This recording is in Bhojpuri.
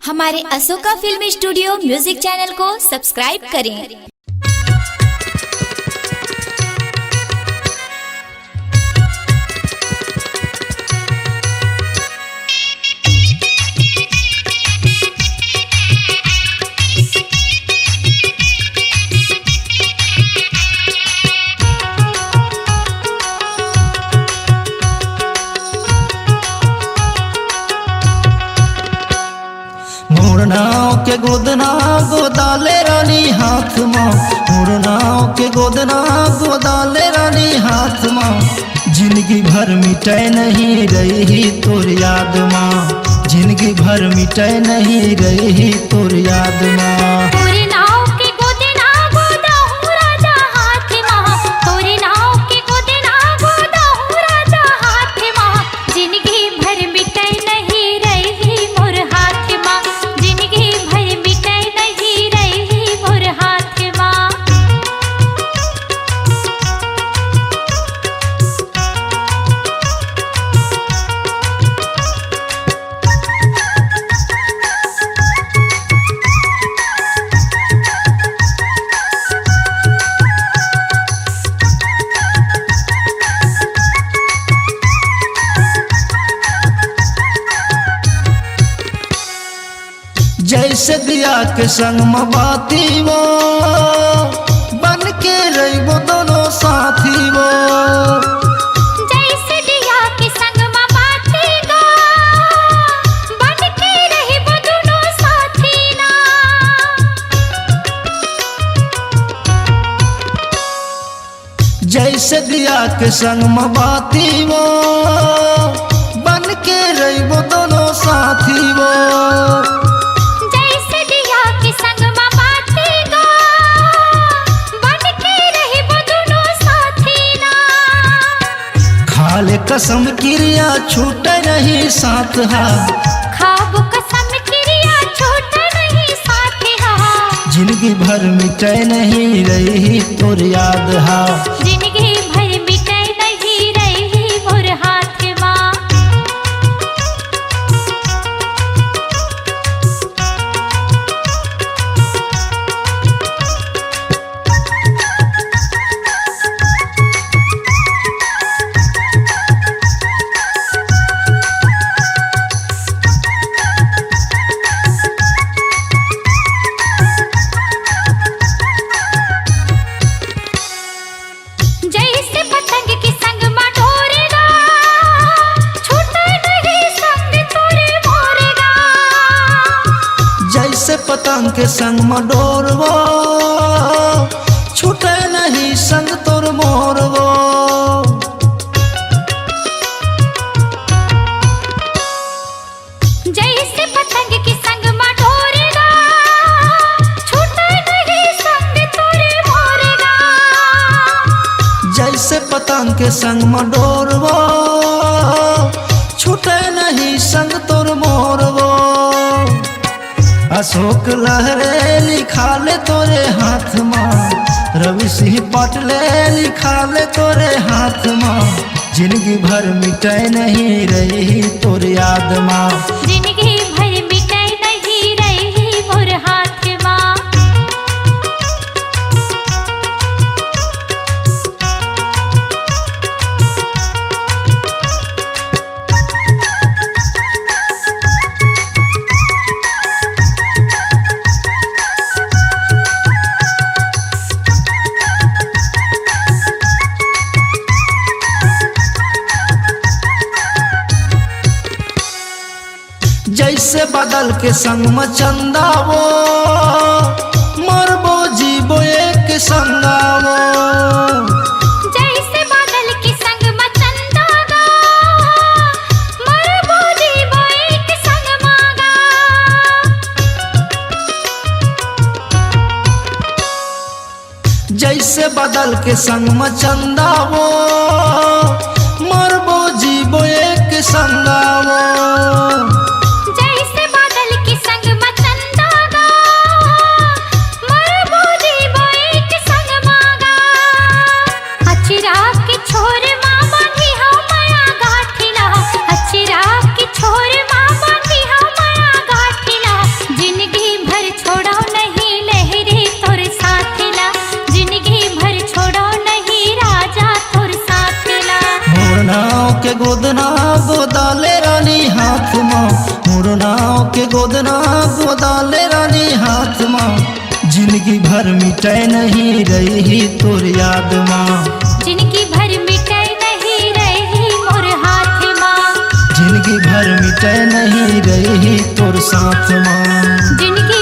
हमारे Ashoka film studio music channel को सब्सक्राइब करें। मुरनाओ के गोदना गोदाले रानी हाथ माँ, मुरनाओ के गोदना गोदाले रानी हाथ माँ। जिंदगी भर मिटे नहीं रही तोर याद माँ, जिंदगी भर मिटे नहीं रही तोर याद माँ। जैसे दिया के संग में बाती वो बन के रही वो दोनों साथी वो, जैसे दिया के संग में बाती गो बन के रही वो दोनों साथी ना। जैसे दिया के संग में बाती वो बन के रही वो दोनों साथी वो, खाले कसम क्रिया छूट नहीं साथ हा, खाब कसम क्रिया छूट नहीं साथ हा। जिंदगी भर मिटे नहीं रही तोर याद हा, जिंदगी भर मिटे नहीं रही मोर हाथ माँ। जैसे पतंग के संग में डोरेगा छूटे नहीं संग तोरे मोरेगा, जैसे पतंग के संग में डोरवो छूटे नहीं संग तोर मोरवो। जैसे पतंग के संग में डोरेगा छूटे नहीं संग तोरे मोरेगा, जैसे पतंग के संग में डोरवो छूटे नहीं संग तोर मोरवो। अशोक लहरे लिखा ले तोरे हाथ माँ, रवि सिंह पाटले लिखा ले तोरे हाथ माँ। जिंदगी भर मिटे नहीं रही तोर याद माँ, जिंदगी भर मिटे नहीं रही मोर हाथ माँ। जैसे बादल के संग में चंदा वो मरबो जीबो एक संगावो, जैसे बादल के संग में चंदा गा मरबो जीबो एक संग मागा। जैसे बादल के संग में चंदा वो मरबो जीबो एक संगावो, जैसे बादल के संग में चंदा गा मरबो जीबो एक संग मागा। अचरा के छोर माँ बांधी हम माया गाठिला, अचरा के छोर माँ बांधी हम माया गाठिला। गोदना गोदाले रानी हाथ माँ, मोर नाव के गोदना गोदाले रानी हाथ माँ। जिंदगी भर मिटे नहीं रही तोर याद माँ, जिनकी भर मिटे नहीं रही मोर हाथ माँ, जिंदगी भर मिटे नहीं रही तोर साथ माँ। जिनकी